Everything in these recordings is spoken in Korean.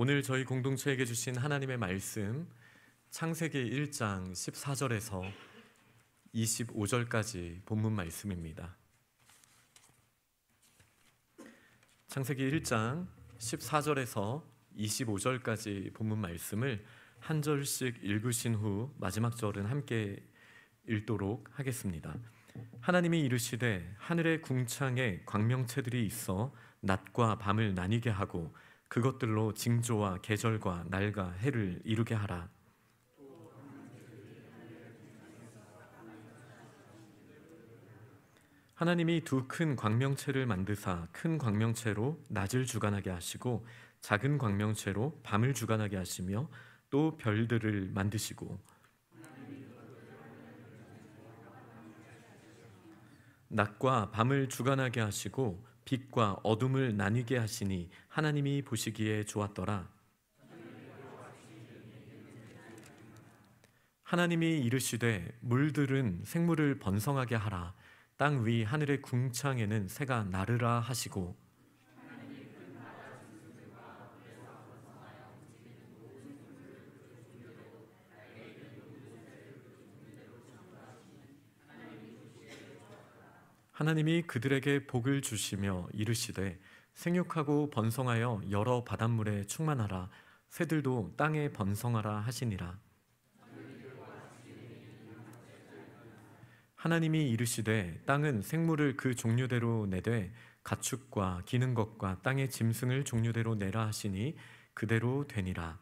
오늘 저희 공동체에게 주신 하나님의 말씀 창세기 1장 14절에서 25절까지 본문 말씀입니다. 창세기 1장 14절에서 25절까지 본문 말씀을 한 절씩 읽으신 후 마지막 절은 함께 읽도록 하겠습니다. 하나님이 이르시되 하늘의 궁창에 광명체들이 있어 낮과 밤을 나뉘게 하고 그것들로 징조와 계절과 날과 해를 이루게 하라. 하나님이 두 큰 광명체를 만드사 큰 광명체로 낮을 주관하게 하시고 작은 광명체로 밤을 주관하게 하시며 또 별들을 만드시고 낮과 밤을 주관하게 하시고 빛과 어둠을 나뉘게 하시니 하나님이 보시기에 좋았더라. 하나님이 이르시되 물들은 생물을 번성하게 하라. 땅 위 하늘의 궁창에는 새가 나르라 하시고 하나님이 그들에게 복을 주시며 이르시되 생육하고 번성하여 여러 바닷물에 충만하라. 새들도 땅에 번성하라 하시니라. 하나님이 이르시되 땅은 생물을 그 종류대로 내되 가축과 기는 것과 땅의 짐승을 종류대로 내라 하시니 그대로 되니라.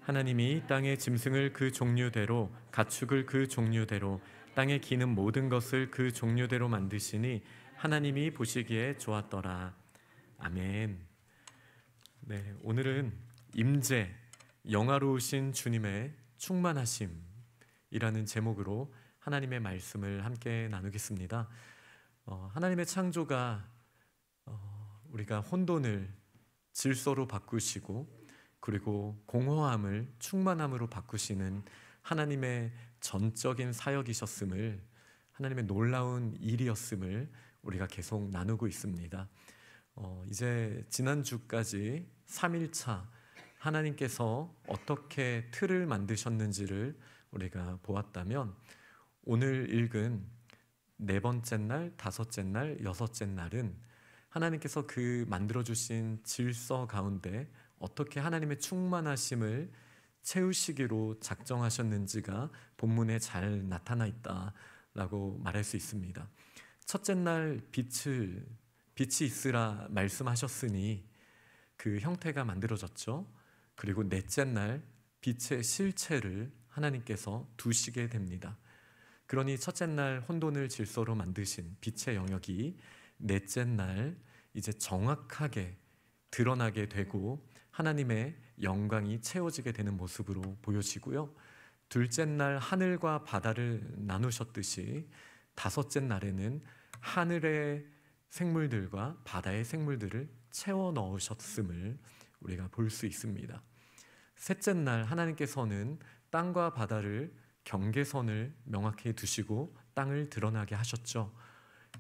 하나님이 땅의 짐승을 그 종류대로 가축을 그 종류대로 땅에 기는 모든 것을 그 종류대로 만드시니 하나님이 보시기에 좋았더라. 아멘. 네, 오늘은 임재, 영화로우신 주님의 충만하심이라는 제목으로 하나님의 말씀을 함께 나누겠습니다. 하나님의 창조가 우리가 혼돈을 질서로 바꾸시고 그리고 공허함을 충만함으로 바꾸시는 하나님의 전적인 사역이셨음을, 하나님의 놀라운 일이었음을 우리가 계속 나누고 있습니다. 이제 지난주까지 3일차 하나님께서 어떻게 틀을 만드셨는지를 우리가 보았다면 오늘 읽은 네 번째 날, 다섯째 날, 여섯째 날은 하나님께서 그 만들어주신 질서 가운데 어떻게 하나님의 충만하심을 채우시기로 작정하셨는지가 본문에 잘 나타나 있다라고 말할 수 있습니다. 첫째 날 빛이 있으라 말씀하셨으니 그 형태가 만들어졌죠. 그리고 넷째 날 빛의 실체를 하나님께서 두시게 됩니다. 그러니 첫째 날 혼돈을 질서로 만드신 빛의 영역이 넷째 날 이제 정확하게 드러나게 되고 하나님의 영광이 채워지게 되는 모습으로 보여지고요. 둘째 날 하늘과 바다를 나누셨듯이 다섯째 날에는 하늘의 생물들과 바다의 생물들을 채워 넣으셨음을 우리가 볼 수 있습니다. 셋째 날 하나님께서는 땅과 바다를 경계선을 명확히 두시고 땅을 드러나게 하셨죠.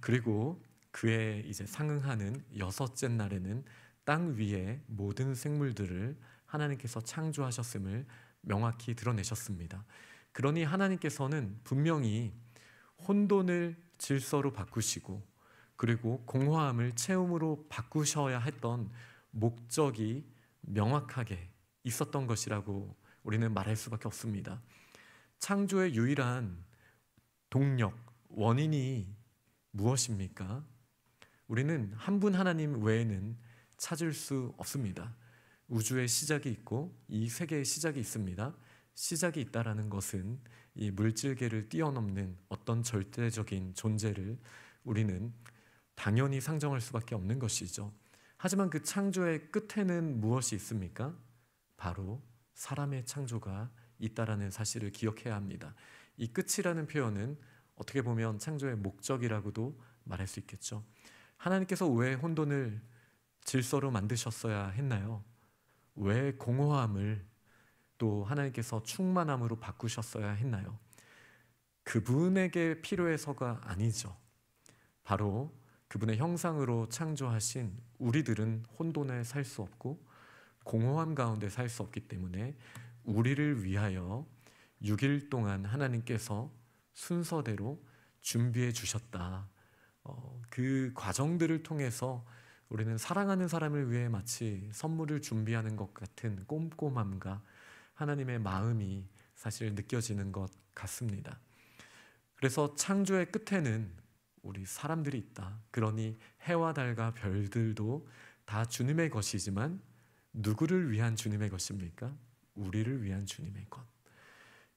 그리고 그에 이제 상응하는 여섯째 날에는 땅 위에 모든 생물들을 하나님께서 창조하셨음을 명확히 드러내셨습니다. 그러니 하나님께서는 분명히 혼돈을 질서로 바꾸시고 그리고 공허함을 체험으로 바꾸셔야 했던 목적이 명확하게 있었던 것이라고 우리는 말할 수밖에 없습니다. 창조의 유일한 동력, 원인이 무엇입니까? 우리는 한 분 하나님 외에는 찾을 수 없습니다. 우주의 시작이 있고 이 세계의 시작이 있습니다. 시작이 있다라는 것은 이 물질계를 뛰어넘는 어떤 절대적인 존재를 우리는 당연히 상정할 수밖에 없는 것이죠. 하지만 그 창조의 끝에는 무엇이 있습니까? 바로 사람의 창조가 있다라는 사실을 기억해야 합니다. 이 끝이라는 표현은 어떻게 보면 창조의 목적이라고도 말할 수 있겠죠. 하나님께서 왜 혼돈을 질서로 만드셨어야 했나요? 왜 공허함을 또 하나님께서 충만함으로 바꾸셨어야 했나요? 그분에게 필요해서가 아니죠. 바로 그분의 형상으로 창조하신 우리들은 혼돈에 살 수 없고 공허함 가운데 살 수 없기 때문에 우리를 위하여 6일 동안 하나님께서 순서대로 준비해 주셨다. 그 과정들을 통해서 우리는 사랑하는 사람을 위해 마치 선물을 준비하는 것 같은 꼼꼼함과 하나님의 마음이 사실 느껴지는 것 같습니다. 그래서 창조의 끝에는 우리 사람들이 있다. 그러니 해와 달과 별들도 다 주님의 것이지만 누구를 위한 주님의 것입니까? 우리를 위한 주님의 것.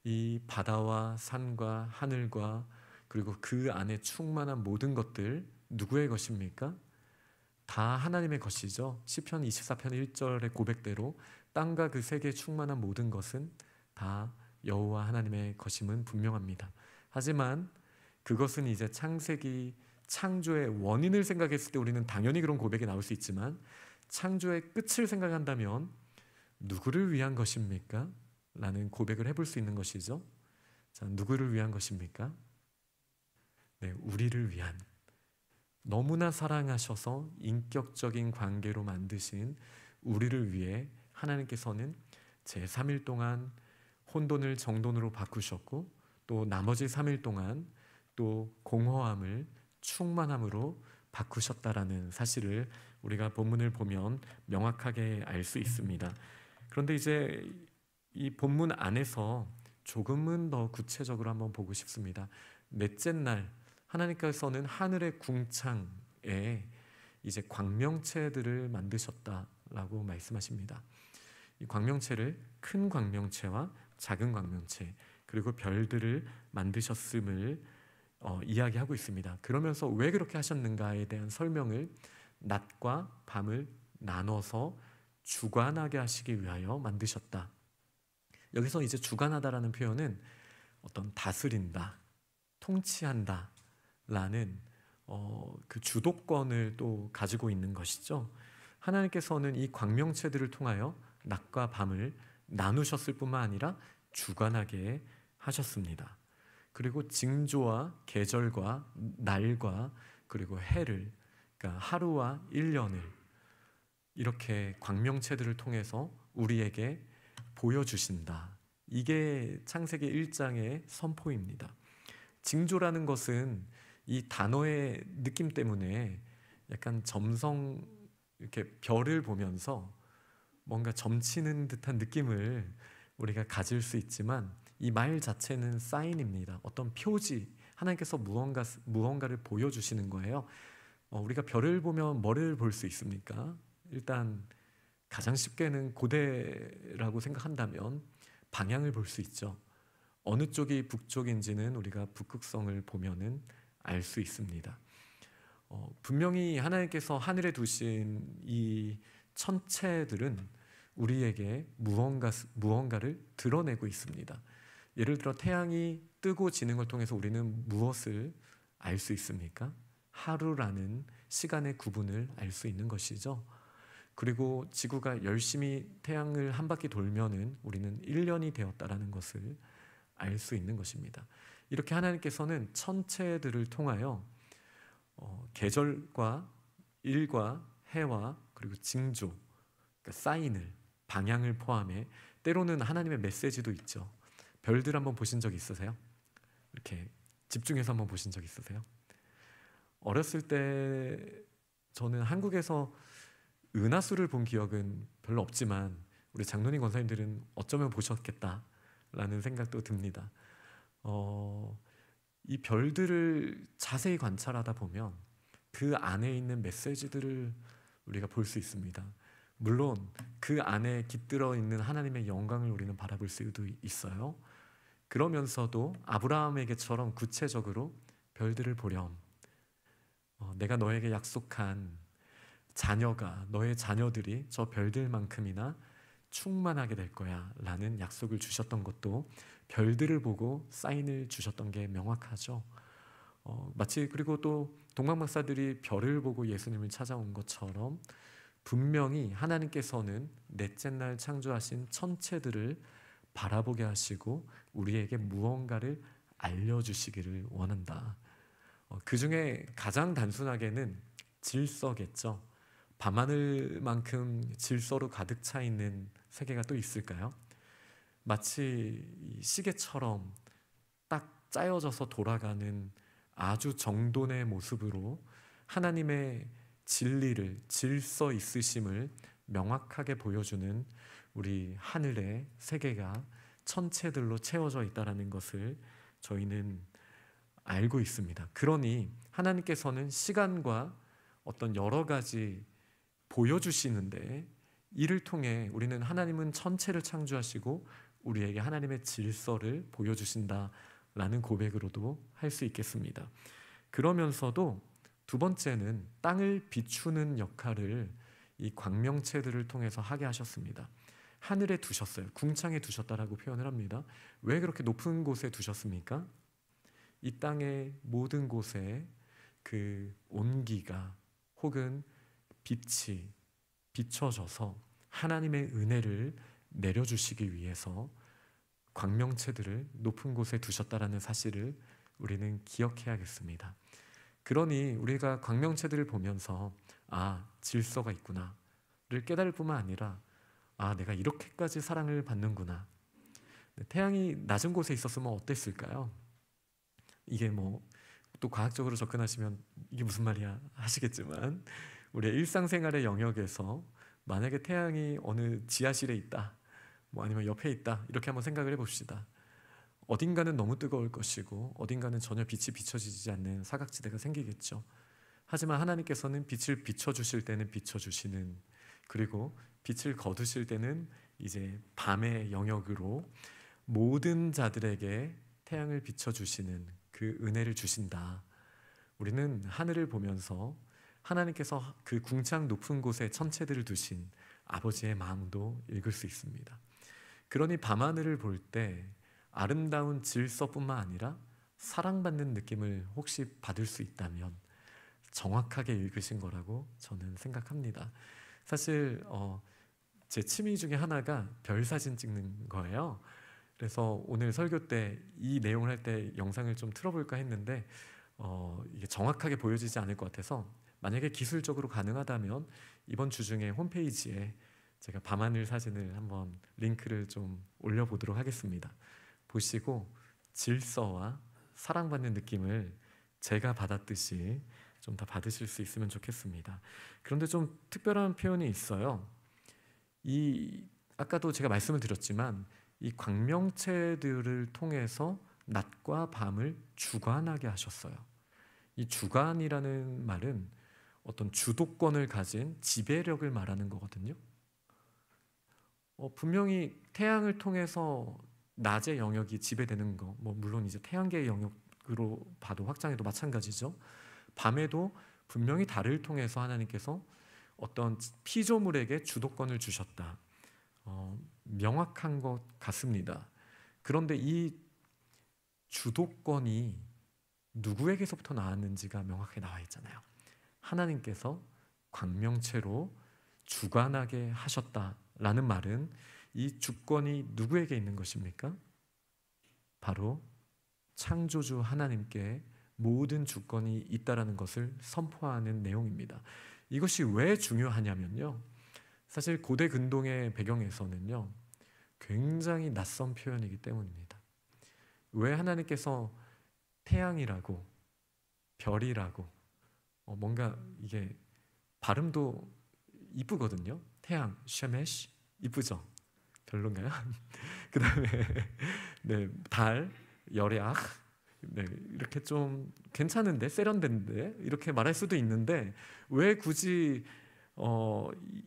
이 바다와 산과 하늘과 그리고 그 안에 충만한 모든 것들 누구의 것입니까? 다 하나님의 것이죠. 시편 24편 1절의 고백대로 땅과 그 세계에 충만한 모든 것은 다 여호와 하나님의 것임은 분명합니다. 하지만 그것은 이제 창세기 창조의 원인을 생각했을 때 우리는 당연히 그런 고백이 나올 수 있지만 창조의 끝을 생각한다면 누구를 위한 것입니까? 라는 고백을 해볼 수 있는 것이죠. 자, 누구를 위한 것입니까? 네, 우리를 위한, 너무나 사랑하셔서 인격적인 관계로 만드신 우리를 위해 하나님께서는 제3일 동안 혼돈을 정돈으로 바꾸셨고 또 나머지 3일 동안 또 공허함을 충만함으로 바꾸셨다라는 사실을 우리가 본문을 보면 명확하게 알 수 있습니다. 그런데 이제 이 본문 안에서 조금은 더 구체적으로 한번 보고 싶습니다. 넷째 날 하나님께서는 하늘의 궁창에 이제 광명체들을 만드셨다라고 말씀하십니다. 이 광명체를 큰 광명체와 작은 광명체 그리고 별들을 만드셨음을 이야기하고 있습니다. 그러면서 왜 그렇게 하셨는가에 대한 설명을 낮과 밤을 나눠서 주관하게 하시기 위하여 만드셨다. 여기서 이제 주관하다라는 표현은 어떤 다스린다, 통치한다 라는 그 주도권을 또 가지고 있는 것이죠. 하나님께서는 이 광명체들을 통하여 낮과 밤을 나누셨을 뿐만 아니라 주관하게 하셨습니다. 그리고 징조와 계절과 날과 그리고 해를, 그러니까 하루와 1년을 이렇게 광명체들을 통해서 우리에게 보여주신다. 이게 창세기 1장의 선포입니다. 징조라는 것은 이 단어의 느낌 때문에 약간 점성, 이렇게 별을 보면서 뭔가 점치는 듯한 느낌을 우리가 가질 수 있지만 이 말 자체는 사인입니다. 어떤 표지, 하나님께서 무언가를 보여주시는 거예요. 우리가 별을 보면 뭐를 볼 수 있습니까? 일단 가장 쉽게는 고대라고 생각한다면 방향을 볼 수 있죠. 어느 쪽이 북쪽인지는 우리가 북극성을 보면은 알 수 있습니다. 분명히 하나님께서 하늘에 두신 이 천체들은 우리에게 무언가를 드러내고 있습니다. 예를 들어 태양이 뜨고 지는 걸 통해서 우리는 무엇을 알 수 있습니까? 하루라는 시간의 구분을 알 수 있는 것이죠. 그리고 지구가 열심히 태양을 한 바퀴 돌면은 우리는 1년이 되었다라는 것을 알 수 있는 것입니다. 이렇게 하나님께서는 천체들을 통하여 계절과 일과 해와 그리고 징조, 그러니까 사인을, 방향을 포함해 때로는 하나님의 메시지도 있죠. 별들 한번 보신 적 있으세요? 이렇게 집중해서 한번 보신 적 있으세요? 어렸을 때 저는 한국에서 은하수를 본 기억은 별로 없지만 우리 장로님 권사님들은 어쩌면 보셨겠다라는 생각도 듭니다. 이 별들을 자세히 관찰하다 보면 그 안에 있는 메시지들을 우리가 볼 수 있습니다. 물론 그 안에 깃들어 있는 하나님의 영광을 우리는 바라볼 수도 있어요. 그러면서도 아브라함에게처럼 구체적으로 별들을 보렴. 내가 너에게 약속한 자녀가, 너의 자녀들이 저 별들만큼이나 충만하게 될 거야 라는 약속을 주셨던 것도 별들을 보고 사인을 주셨던 게 명확하죠. 마치 그리고 또 동방 박사들이 별을 보고 예수님을 찾아온 것처럼 분명히 하나님께서는 넷째 날 창조하신 천체들을 바라보게 하시고 우리에게 무언가를 알려주시기를 원한다. 그 중에 가장 단순하게는 질서겠죠. 밤하늘만큼 질서로 가득 차 있는 세계가 또 있을까요? 마치 시계처럼 딱 짜여져서 돌아가는 아주 정돈의 모습으로 하나님의 진리를, 질서 있으심을 명확하게 보여주는 우리 하늘의 세계가 천체들로 채워져 있다는 것을 저희는 알고 있습니다. 그러니 하나님께서는 시간과 어떤 여러 가지 보여주시는데, 이를 통해 우리는 하나님은 천체를 창조하시고 우리에게 하나님의 질서를 보여주신다라는 고백으로도 할 수 있겠습니다. 그러면서도 두 번째는 땅을 비추는 역할을 이 광명체들을 통해서 하게 하셨습니다. 하늘에 두셨어요. 궁창에 두셨다라고 표현을 합니다. 왜 그렇게 높은 곳에 두셨습니까? 이 땅의 모든 곳에 그 온기가 혹은 빛이 비춰져서 하나님의 은혜를 내려주시기 위해서 광명체들을 높은 곳에 두셨다라는 사실을 우리는 기억해야겠습니다. 그러니 우리가 광명체들을 보면서 질서가 있구나를 깨달을 뿐만 아니라 내가 이렇게까지 사랑을 받는구나. 태양이 낮은 곳에 있었으면 어땠을까요? 이게 또 과학적으로 접근하시면 이게 무슨 말이야 하시겠지만, 우리의 일상생활의 영역에서 만약에 태양이 어느 지하실에 있다, 아니면 옆에 있다, 이렇게 한번 생각을 해봅시다. 어딘가는 너무 뜨거울 것이고 어딘가는 전혀 빛이 비춰지지 않는 사각지대가 생기겠죠. 하지만 하나님께서는 빛을 비춰주실 때는 비춰주시는, 그리고 빛을 거두실 때는 이제 밤의 영역으로 모든 자들에게 태양을 비춰주시는 그 은혜를 주신다. 우리는 하늘을 보면서 하나님께서 그 궁창 높은 곳에 천체들을 두신 아버지의 마음도 읽을 수 있습니다. 그러니 밤하늘을 볼 때 아름다운 질서뿐만 아니라 사랑받는 느낌을 혹시 받을 수 있다면 정확하게 읽으신 거라고 저는 생각합니다. 사실 제 취미 중에 하나가 별 사진 찍는 거예요. 그래서 오늘 설교 때 이 내용을 할 때 영상을 좀 틀어볼까 했는데 이게 정확하게 보여지지 않을 것 같아서, 만약에 기술적으로 가능하다면 이번 주 중에 홈페이지에 제가 밤하늘 사진을 한번 링크를 좀 올려보도록 하겠습니다. 보시고 질서와 사랑받는 느낌을 제가 받았듯이 좀 더 받으실 수 있으면 좋겠습니다. 그런데 좀 특별한 표현이 있어요. 아까도 제가 말씀을 드렸지만 이 광명체들을 통해서 낮과 밤을 주관하게 하셨어요. 이 주관이라는 말은 어떤 주도권을 가진 지배력을 말하는 거거든요. 분명히 태양을 통해서 낮의 영역이 지배되는 거, 물론 이제 태양계의 영역으로 봐도 확장해도 마찬가지죠. 밤에도 분명히 달을 통해서 하나님께서 어떤 피조물에게 주도권을 주셨다. 명확한 것 같습니다. 그런데 이 주도권이 누구에게서부터 나왔는지가 명확하게 나와 있잖아요. 하나님께서 광명체로 주관하게 하셨다라는 말은 이 주권이 누구에게 있는 것입니까? 바로 창조주 하나님께 모든 주권이 있다라는 것을 선포하는 내용입니다. 이것이 왜 중요하냐면요, 사실 고대 근동의 배경에서는요 굉장히 낯선 표현이기 때문입니다. 왜 하나님께서 태양이라고 별이라고 뭔가 이게 발음도 이쁘거든요. 태양, 쉐메시 이쁘죠? 별론가요? 그 다음에 달, 여레악 이렇게 좀 괜찮은데, 세련된데 이렇게 말할 수도 있는데 왜 굳이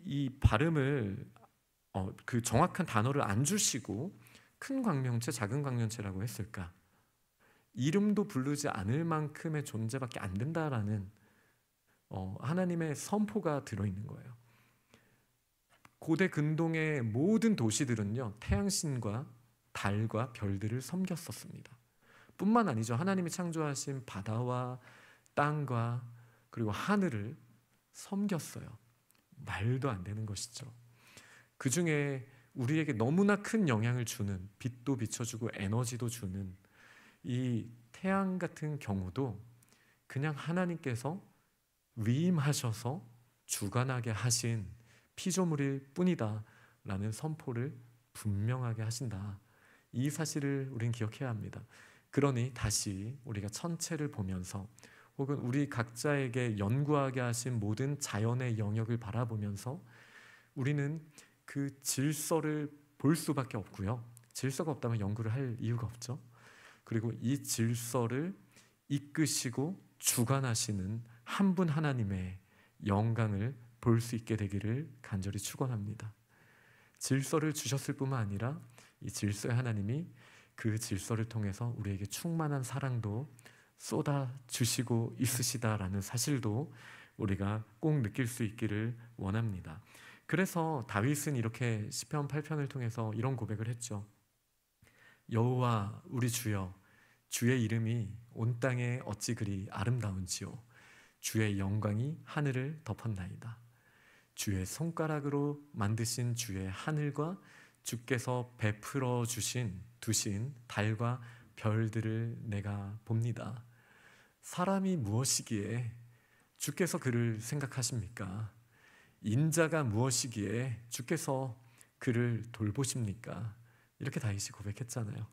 이 발음을 그 정확한 단어를 안 주시고 큰 광명체, 작은 광명체라고 했을까? 이름도 부르지 않을 만큼의 존재밖에 안 된다라는 하나님의 선포가 들어있는 거예요. 고대 근동의 모든 도시들은요 태양신과 달과 별들을 섬겼었습니다. 뿐만 아니죠, 하나님이 창조하신 바다와 땅과 그리고 하늘을 섬겼어요. 말도 안 되는 것이죠. 그 중에 우리에게 너무나 큰 영향을 주는, 빛도 비춰주고 에너지도 주는 이 태양 같은 경우도 그냥 하나님께서 위임하셔서 주관하게 하신 피조물일 뿐이다 라는 선포를 분명하게 하신다. 이 사실을 우리는 기억해야 합니다. 그러니 다시 우리가 천체를 보면서 혹은 우리 각자에게 연구하게 하신 모든 자연의 영역을 바라보면서 우리는 그 질서를 볼 수밖에 없고요. 질서가 없다면 연구를 할 이유가 없죠. 그리고 이 질서를 이끄시고 주관하시는 한 분 하나님의 영광을 볼 수 있게 되기를 간절히 축원합니다. 질서를 주셨을 뿐만 아니라 이 질서의 하나님이 그 질서를 통해서 우리에게 충만한 사랑도 쏟아 주시고 있으시다라는 사실도 우리가 꼭 느낄 수 있기를 원합니다. 그래서 다윗은 이렇게 시편 8편을 통해서 이런 고백을 했죠. 여호와 우리 주여, 주의 이름이 온 땅에 어찌 그리 아름다운지요. 주의 영광이 하늘을 덮었나이다. 주의 손가락으로 만드신 주의 하늘과 주께서 베풀어 두신 달과 별들을 내가 봅니다. 사람이 무엇이기에 주께서 그를 생각하십니까? 인자가 무엇이기에 주께서 그를 돌보십니까? 이렇게 다윗이 고백했잖아요.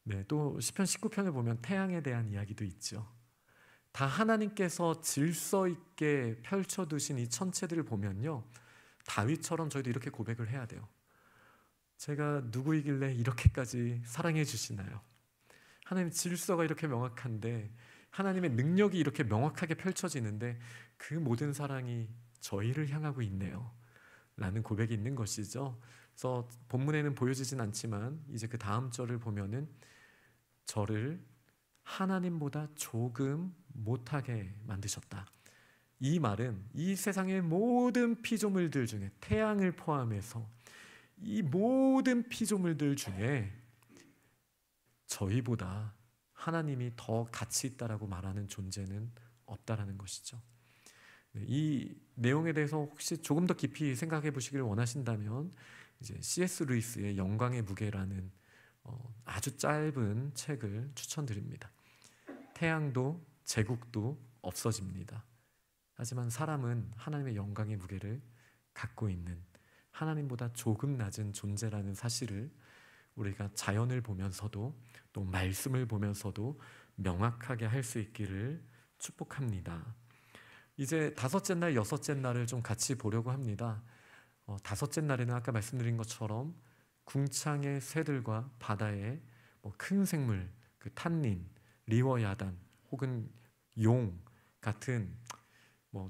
네, 또 시편 19편을 보면 태양에 대한 이야기도 있죠. 다 하나님께서 질서 있게 펼쳐두신 이 천체들을 보면요, 다윗처럼 저희도 이렇게 고백을 해야 돼요. 제가 누구이길래 이렇게까지 사랑해 주시나요? 하나님의 질서가 이렇게 명확한데, 하나님의 능력이 이렇게 명확하게 펼쳐지는데 그 모든 사랑이 저희를 향하고 있네요 라는 고백이 있는 것이죠. 그래서 본문에는 보여지진 않지만 이제 그 다음 절을 보면은 저를 하나님보다 조금 못하게 만드셨다. 이 말은 이 세상의 모든 피조물들 중에, 태양을 포함해서 이 모든 피조물들 중에 저희보다 하나님이 더 가치 있다라고 말하는 존재는 없다라는 것이죠. 이 내용에 대해서 혹시 조금 더 깊이 생각해 보시기를 원하신다면 이제 C.S. 루이스의 영광의 무게라는 아주 짧은 책을 추천드립니다. 태양도 제국도 없어집니다. 하지만 사람은 하나님의 영광의 무게를 갖고 있는 하나님보다 조금 낮은 존재라는 사실을 우리가 자연을 보면서도 또 말씀을 보면서도 명확하게 할 수 있기를 축복합니다. 이제 다섯째 날, 여섯째 날을 좀 같이 보려고 합니다. 다섯째 날에는 아까 말씀드린 것처럼 궁창의 새들과 바다의 큰 생물, 그 탄닌, 리워야단 혹은 용 같은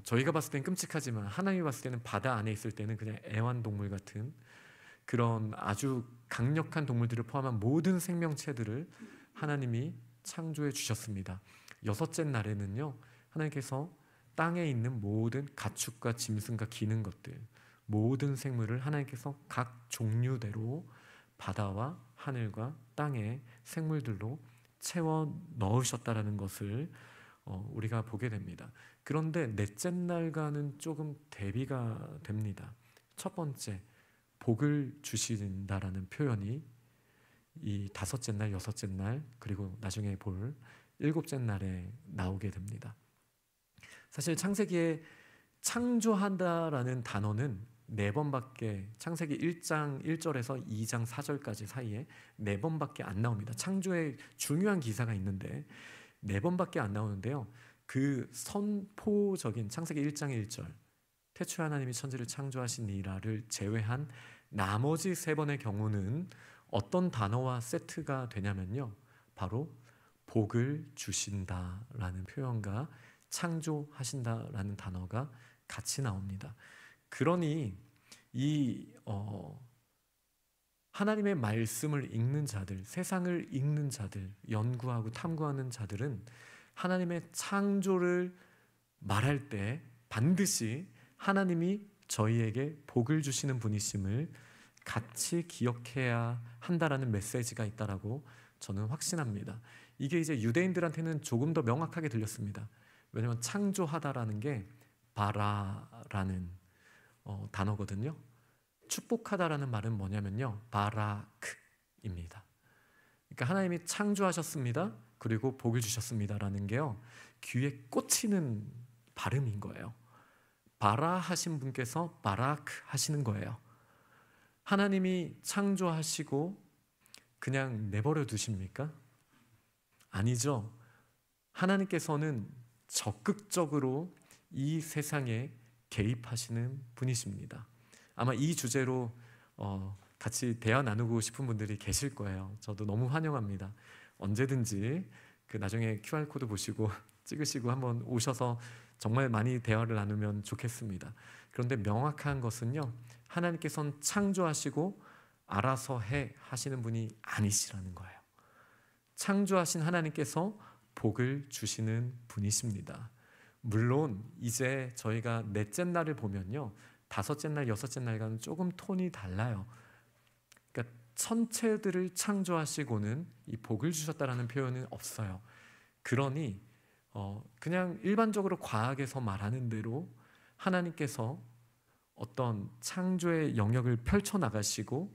저희가 봤을 땐 끔찍하지만 하나님이 봤을 때는 바다 안에 있을 때는 그냥 애완동물 같은 그런 아주 강력한 동물들을 포함한 모든 생명체들을 하나님이 창조해 주셨습니다. 여섯째 날에는요, 하나님께서 땅에 있는 모든 가축과 짐승과 기는 것들, 모든 생물을 하나님께서 각 종류대로 바다와 하늘과 땅의 생물들로 채워 넣으셨다라는 것을 우리가 보게 됩니다. 그런데 넷째 날과는 조금 대비가 됩니다. 첫 번째, 복을 주신다라는 표현이 이 다섯째 날, 여섯째 날, 그리고 나중에 볼 일곱째 날에 나오게 됩니다. 사실 창세기에 창조한다라는 단어는 4번밖에, 창세기 1장 1절에서 2장 4절까지 사이에 4번밖에 안 나옵니다. 창조의 중요한 기사가 있는데 4번밖에 안 나오는데요, 그 선포적인 창세기 1장 1절 태초에 하나님이 천지를 창조하시니라를 제외한 나머지 3번의 경우는 어떤 단어와 세트가 되냐면요, 바로 복을 주신다라는 표현과 창조하신다라는 단어가 같이 나옵니다. 그러니 이 하나님의 말씀을 읽는 자들, 세상을 읽는 자들, 연구하고 탐구하는 자들은 하나님의 창조를 말할 때 반드시 하나님이 저희에게 복을 주시는 분이심을 같이 기억해야 한다라는 메시지가 있다라고 저는 확신합니다. 이게 이제 유대인들한테는 조금 더 명확하게 들렸습니다. 왜냐하면 창조하다라는 게 바라라는 단어거든요. 축복하다라는 말은 뭐냐면요, 바라크입니다. 그러니까 하나님이 창조하셨습니다, 그리고 복을 주셨습니다라는 게요, 귀에 꽂히는 발음인 거예요. 바라 하신 분께서 바라크 하시는 거예요. 하나님이 창조하시고 그냥 내버려 두십니까? 아니죠. 하나님께서는 적극적으로 이 세상에 개입하시는 분이십니다. 아마 이 주제로 같이 대화 나누고 싶은 분들이 계실 거예요. 저도 너무 환영합니다. 언제든지 나중에 QR코드 보시고 찍으시고 한번 오셔서 정말 많이 대화를 나누면 좋겠습니다. 그런데 명확한 것은요, 하나님께서는 창조하시고 알아서 해 하시는 분이 아니시라는 거예요. 창조하신 하나님께서 복을 주시는 분이십니다. 물론 이제 저희가 넷째 날을 보면요, 다섯째 날, 여섯째 날과는 조금 톤이 달라요. 그러니까 천체들을 창조하시고는 이 복을 주셨다라는 표현은 없어요. 그러니 그냥 일반적으로 과학에서 말하는 대로 하나님께서 어떤 창조의 영역을 펼쳐나가시고,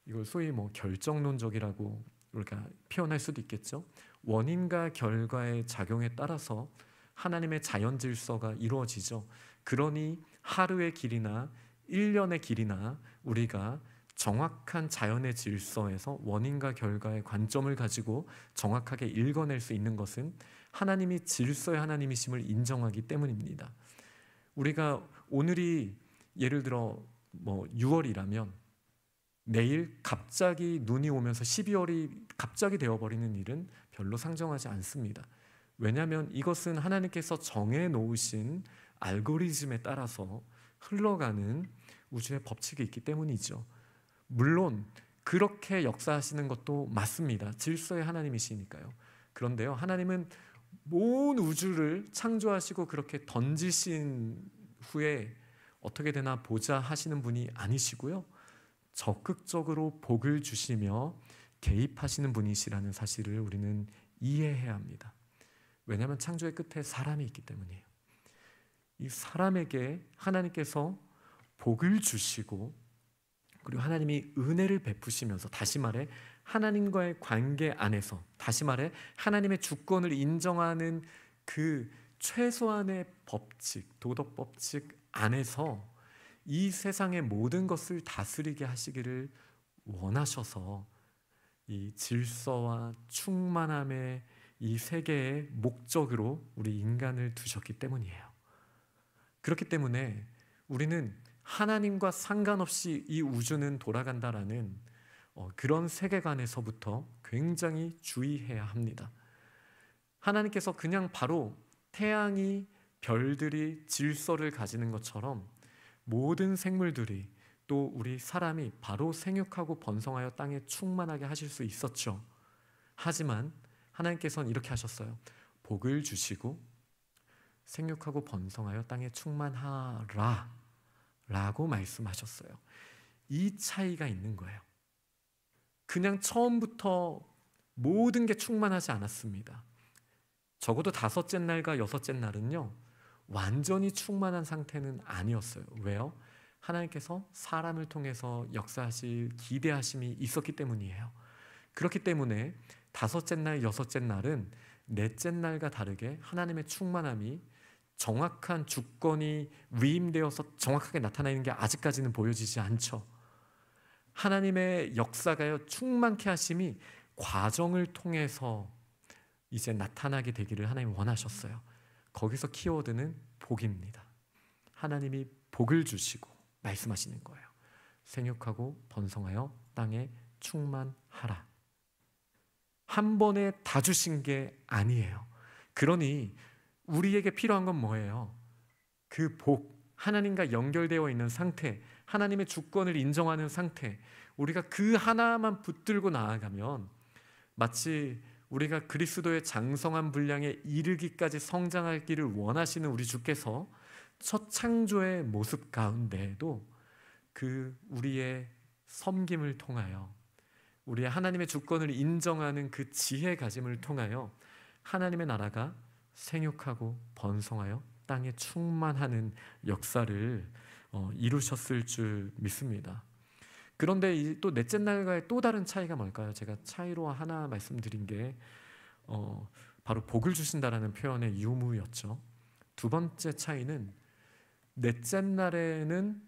이걸 소위 결정론적이라고 우리가 표현할 수도 있겠죠. 원인과 결과의 작용에 따라서 하나님의 자연 질서가 이루어지죠. 그러니 하루의 길이나 1년의 길이나 우리가 정확한 자연의 질서에서 원인과 결과의 관점을 가지고 정확하게 읽어낼 수 있는 것은 하나님이 질서의 하나님이심을 인정하기 때문입니다. 우리가 오늘이 예를 들어 6월이라면 내일 갑자기 눈이 오면서 12월이 갑자기 되어버리는 일은 별로 상정하지 않습니다. 왜냐하면 이것은 하나님께서 정해놓으신 알고리즘에 따라서 흘러가는 우주의 법칙이 있기 때문이죠. 물론 그렇게 역사하시는 것도 맞습니다. 질서의 하나님이시니까요. 그런데요, 하나님은 온 우주를 창조하시고 그렇게 던지신 후에 어떻게 되나 보자 하시는 분이 아니시고요, 적극적으로 복을 주시며 개입하시는 분이시라는 사실을 우리는 이해해야 합니다. 왜냐하면 창조의 끝에 사람이 있기 때문이에요. 이 사람에게 하나님께서 복을 주시고, 그리고 하나님이 은혜를 베푸시면서, 다시 말해 하나님과의 관계 안에서, 다시 말해 하나님의 주권을 인정하는 그 최소한의 법칙, 도덕 법칙 안에서 이 세상의 모든 것을 다스리게 하시기를 원하셔서 이 질서와 충만함의 이 세계의 목적으로 우리 인간을 두셨기 때문이에요. 그렇기 때문에 우리는 하나님과 상관없이 이 우주는 돌아간다라는 그런 세계관에서부터 굉장히 주의해야 합니다. 하나님께서 그냥 바로 태양이, 별들이 질서를 가지는 것처럼 모든 생물들이, 또 우리 사람이 바로 생육하고 번성하여 땅에 충만하게 하실 수 있었죠. 하지만 하나님께서는 이렇게 하셨어요. 복을 주시고 생육하고 번성하여 땅에 충만하라 라고 말씀하셨어요. 이 차이가 있는 거예요. 그냥 처음부터 모든 게 충만하지 않았습니다. 적어도 다섯째 날과 여섯째 날은요, 완전히 충만한 상태는 아니었어요. 왜요? 하나님께서 사람을 통해서 역사하실 기대하심이 있었기 때문이에요. 그렇기 때문에 다섯째 날, 여섯째 날은 넷째 날과 다르게 하나님의 충만함이, 정확한 주권이 위임되어서 정확하게 나타나는 게 아직까지는 보여지지 않죠. 하나님의 역사가요, 충만케 하심이 과정을 통해서 이제 나타나게 되기를 하나님 원하셨어요. 거기서 키워드는 복입니다. 하나님이 복을 주시고 말씀하시는 거예요. 생육하고 번성하여 땅에 충만하라. 한 번에 다 주신 게 아니에요. 그러니 우리에게 필요한 건 뭐예요? 그 복, 하나님과 연결되어 있는 상태, 하나님의 주권을 인정하는 상태, 우리가 그 하나만 붙들고 나아가면 마치 우리가 그리스도의 장성한 분량에 이르기까지 성장하기를 원하시는 우리 주께서 첫 창조의 모습 가운데에도 그 우리의 섬김을 통하여, 우리의 하나님의 주권을 인정하는 그 지혜 가짐을 통하여 하나님의 나라가 생육하고 번성하여 땅에 충만하는 역사를 이루셨을 줄 믿습니다. 그런데 또 넷째 날과의 또 다른 차이가 뭘까요? 제가 차이로 하나 말씀드린 게 바로 복을 주신다라는 표현의 유무였죠. 두 번째 차이는 넷째 날에는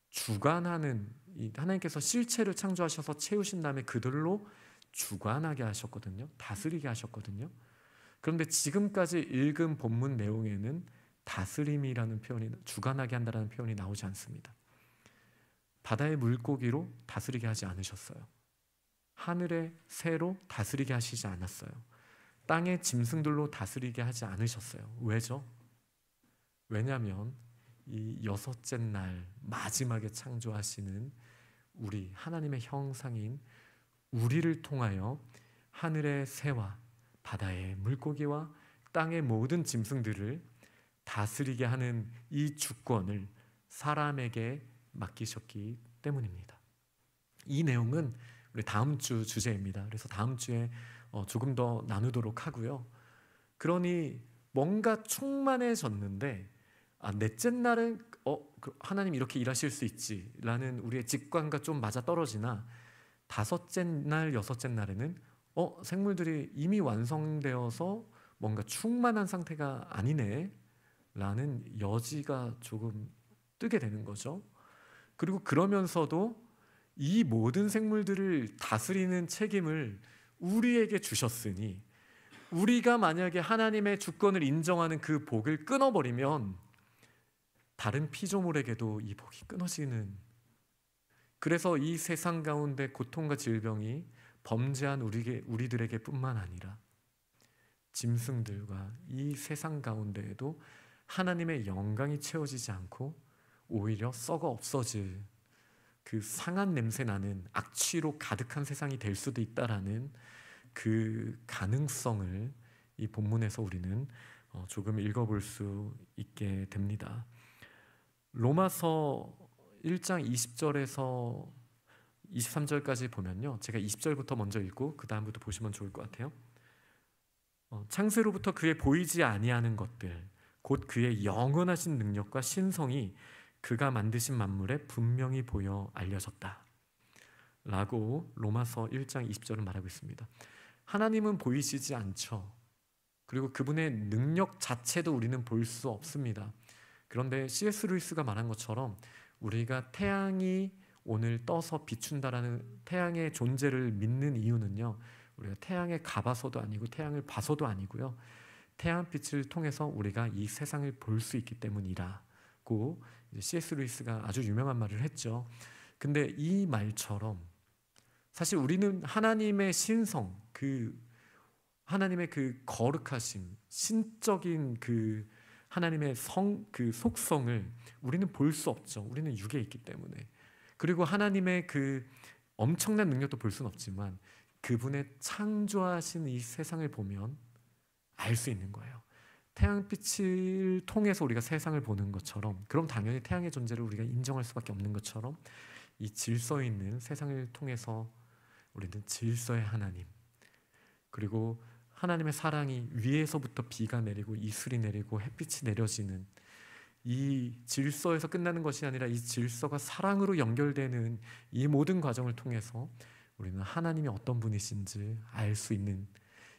주관하는, 하나님께서 실체를 창조하셔서 채우신 다음에 그들로 주관하게 하셨거든요. 다스리게 하셨거든요. 그런데 지금까지 읽은 본문 내용에는 다스림이라는 표현이, 주관하게 한다라는 표현이 나오지 않습니다. 바다의 물고기로 다스리게 하지 않으셨어요. 하늘의 새로 다스리게 하시지 않았어요. 땅의 짐승들로 다스리게 하지 않으셨어요. 왜죠? 왜냐하면 이 여섯째 날 마지막에 창조하시는 우리 하나님의 형상인 우리를 통하여 하늘의 새와 바다의 물고기와 땅의 모든 짐승들을 다스리게 하는 이 주권을 사람에게 맡기셨기 때문입니다. 이 내용은 우리 다음 주 주제입니다. 그래서 다음 주에 조금 더 나누도록 하고요. 그러니 뭔가 충만해졌는데 넷째 날은 하나님 이렇게 일하실 수 있지라는 우리의 직관과 좀 맞아떨어지나, 다섯째 날, 여섯째 날에는 생물들이 이미 완성되어서 뭔가 충만한 상태가 아니네 라는 여지가 조금 뜨게 되는 거죠. 그리고 그러면서도 이 모든 생물들을 다스리는 책임을 우리에게 주셨으니, 우리가 만약에 하나님의 주권을 인정하는 그 복을 끊어버리면 다른 피조물에게도 이 복이 끊어지는, 그래서 이 세상 가운데 고통과 질병이 범죄한 우리들에게 뿐만 아니라 짐승들과 이 세상 가운데에도 하나님의 영광이 채워지지 않고 오히려 썩어 없어질 그 상한 냄새 나는 악취로 가득한 세상이 될 수도 있다라는 그 가능성을 이 본문에서 우리는 조금 읽어볼 수 있게 됩니다. 로마서 1장 20절에서 23절까지 보면요, 제가 20절부터 먼저 읽고 그 다음부터 보시면 좋을 것 같아요. 창세로부터 그의 보이지 아니하는 것들, 곧 그의 영원하신 능력과 신성이 그가 만드신 만물에 분명히 보여 알려졌다 라고 로마서 1장 20절은 말하고 있습니다. 하나님은 보이시지 않죠. 그리고 그분의 능력 자체도 우리는 볼 수 없습니다. 그런데 C.S. 루이스가 말한 것처럼 우리가 태양이 오늘 떠서 비춘다라는 태양의 존재를 믿는 이유는요, 우리가 태양에 가봐서도 아니고 태양을 봐서도 아니고요, 태양빛을 통해서 우리가 이 세상을 볼 수 있기 때문이라고 C.S. 루이스가 아주 유명한 말을 했죠. 근데 이 말처럼 사실 우리는 하나님의 신성, 하나님의 그 거룩하심, 신적인 그 하나님의 그 속성을 우리는 볼 수 없죠. 우리는 육에 있기 때문에. 그리고 하나님의 그 엄청난 능력도 볼 수는 없지만 그분의 창조하신 이 세상을 보면 알 수 있는 거예요. 태양빛을 통해서 우리가 세상을 보는 것처럼, 그럼 당연히 태양의 존재를 우리가 인정할 수밖에 없는 것처럼, 이 질서 있는 세상을 통해서 우리는 질서의 하나님, 그리고 하나님의 사랑이 위에서부터 비가 내리고 이슬이 내리고 햇빛이 내려지는 이 질서에서 끝나는 것이 아니라 이 질서가 사랑으로 연결되는 이 모든 과정을 통해서 우리는 하나님이 어떤 분이신지 알 수 있는,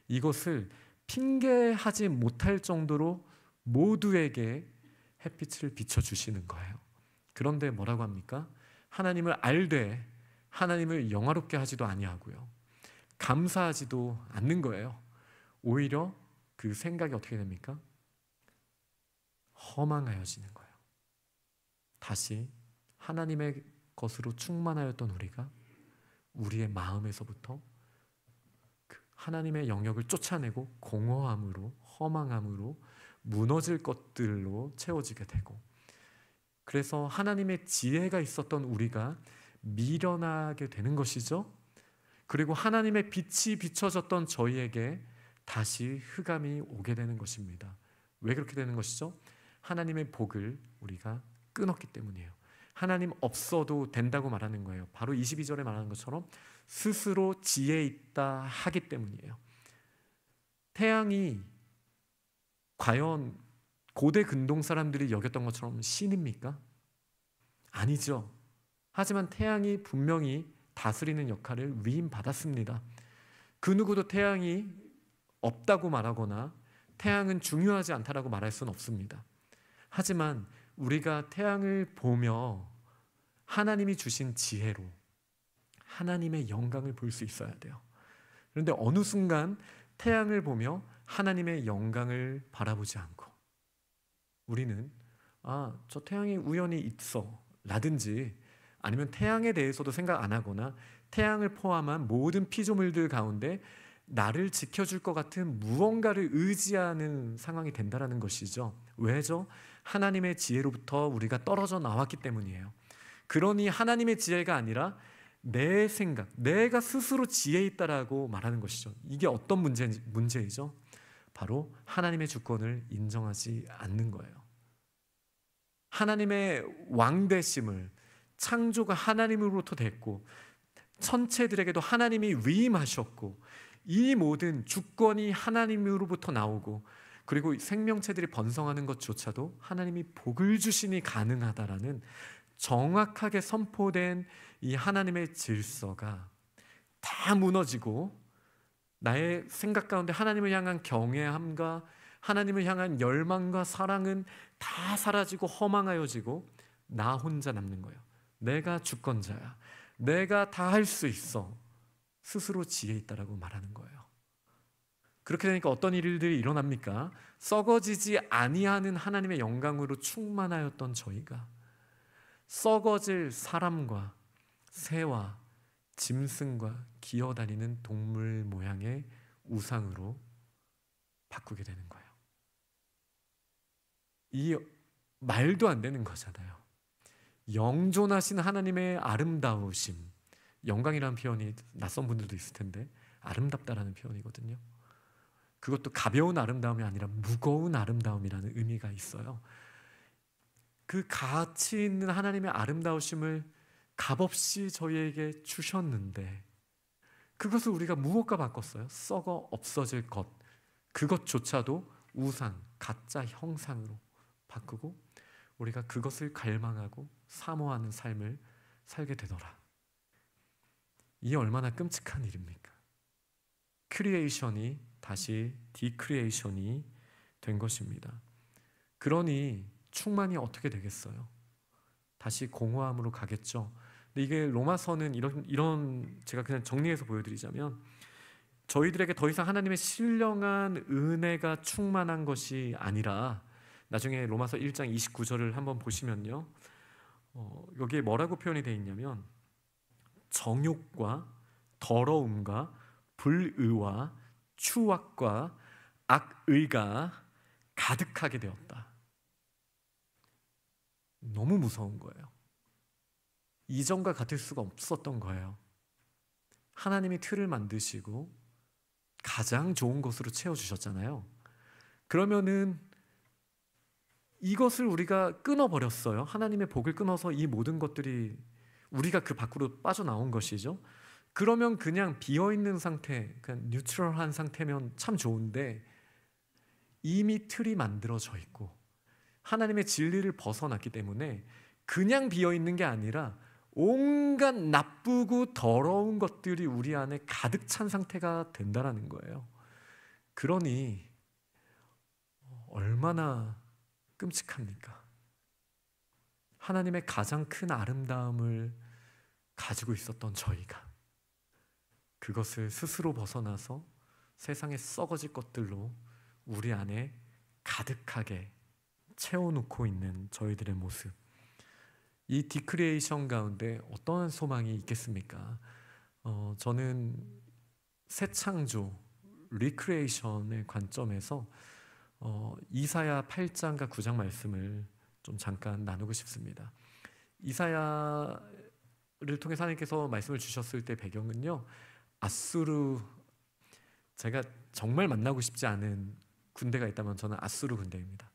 이것을 핑계하지 못할 정도로 모두에게 햇빛을 비춰주시는 거예요. 그런데 뭐라고 합니까? 하나님을 알되 하나님을 영화롭게 하지도 아니하고요, 감사하지도 않는 거예요. 오히려 그 생각이 어떻게 됩니까? 허망하여지는 거예요. 다시 하나님의 것으로 충만하였던 우리가 우리의 마음에서부터 하나님의 영역을 쫓아내고 공허함으로, 허망함으로, 무너질 것들로 채워지게 되고, 그래서 하나님의 지혜가 있었던 우리가 미련하게 되는 것이죠. 그리고 하나님의 빛이 비춰졌던 저희에게 다시 흑암이 오게 되는 것입니다. 왜 그렇게 되는 것이죠? 하나님의 복을 우리가 끊었기 때문이에요. 하나님 없어도 된다고 말하는 거예요. 바로 22절에 말하는 것처럼 스스로 지혜 있다 하기 때문이에요. 태양이 과연 고대 근동 사람들이 여겼던 것처럼 신입니까? 아니죠. 하지만 태양이 분명히 다스리는 역할을 위임받았습니다. 그 누구도 태양이 없다고 말하거나 태양은 중요하지 않다라고 말할 수는 없습니다. 하지만 우리가 태양을 보며 하나님이 주신 지혜로 하나님의 영광을 볼 수 있어야 돼요. 그런데 어느 순간 태양을 보며 하나님의 영광을 바라보지 않고 우리는 저 태양이 우연히 있어 라든지 아니면 태양에 대해서도 생각 안 하거나 태양을 포함한 모든 피조물들 가운데 나를 지켜줄 것 같은 무언가를 의지하는 상황이 된다라는 것이죠. 왜죠? 하나님의 지혜로부터 우리가 떨어져 나왔기 때문이에요. 그러니 하나님의 지혜가 아니라 내 생각, 내가 스스로 지혜 있다라고 말하는 것이죠. 이게 어떤 문제이죠? 바로 하나님의 주권을 인정하지 않는 거예요. 하나님의 왕되심을 창조가 하나님으로부터 됐고 천체들에게도 하나님이 위임하셨고 이 모든 주권이 하나님으로부터 나오고 그리고 생명체들이 번성하는 것조차도 하나님이 복을 주시니 가능하다라는 정확하게 선포된 이 하나님의 질서가 다 무너지고 나의 생각 가운데 하나님을 향한 경외함과 하나님을 향한 열망과 사랑은 다 사라지고 허망하여지고 나 혼자 남는 거예요. 내가 주권자야. 내가 다 할 수 있어. 스스로 지혜 있다라고 말하는 거예요. 그렇게 되니까 어떤 일들이 일어납니까? 썩어지지 아니하는 하나님의 영광으로 충만하였던 저희가 썩어질 사람과 새와 짐승과 기어다니는 동물 모양의 우상으로 바꾸게 되는 거예요. 이 말도 안 되는 거잖아요. 영존하신 하나님의 아름다우심, 영광이라는 표현이 낯선 분들도 있을 텐데 아름답다라는 표현이거든요. 그것도 가벼운 아름다움이 아니라 무거운 아름다움이라는 의미가 있어요. 그 가치 있는 하나님의 아름다우심을 값없이 저희에게 주셨는데 그것을 우리가 무엇과 바꿨어요? 썩어 없어질 것, 그것조차도 우상, 가짜 형상으로 바꾸고 우리가 그것을 갈망하고 사모하는 삶을 살게 되더라. 이게 얼마나 끔찍한 일입니까? 크리에이션이 다시 디크리에이션이 된 것입니다. 그러니 충만이 어떻게 되겠어요? 다시 공허함으로 가겠죠. 근데 이게 로마서는 이런 제가 그냥 정리해서 보여드리자면 저희들에게 더 이상 하나님의 신령한 은혜가 충만한 것이 아니라 나중에 로마서 1장 29절을 한번 보시면요, 여기에 뭐라고 표현이 되어 있냐면 정욕과 더러움과 불의와 추악과 악의가 가득하게 되었다. 너무 무서운 거예요. 이전과 같을 수가 없었던 거예요. 하나님이 틀을 만드시고 가장 좋은 것으로 채워주셨잖아요. 그러면은 이것을 우리가 끊어버렸어요. 하나님의 복을 끊어서 이 모든 것들이 우리가 그 밖으로 빠져나온 것이죠. 그러면 그냥 비어있는 상태, 그냥 뉴트럴한 상태면 참 좋은데 이미 틀이 만들어져 있고 하나님의 진리를 벗어났기 때문에 그냥 비어있는 게 아니라 온갖 나쁘고 더러운 것들이 우리 안에 가득 찬 상태가 된다는 거예요. 그러니 얼마나 끔찍합니까? 하나님의 가장 큰 아름다움을 가지고 있었던 저희가 그것을 스스로 벗어나서 세상에 썩어질 것들로 우리 안에 가득하게 채워놓고 있는 저희들의 모습, 이 디크리에이션 가운데 어떠한 소망이 있겠습니까? 저는 새 창조, 리크리에이션의 관점에서 이사야 8장과 9장 말씀을 좀 잠깐 나누고 싶습니다. 이사야를 통해 하나님께서 말씀을 주셨을 때 배경은요, 아수르, 제가 정말 만나고 싶지 않은 군대가 있다면 저는 아수르 군대입니다.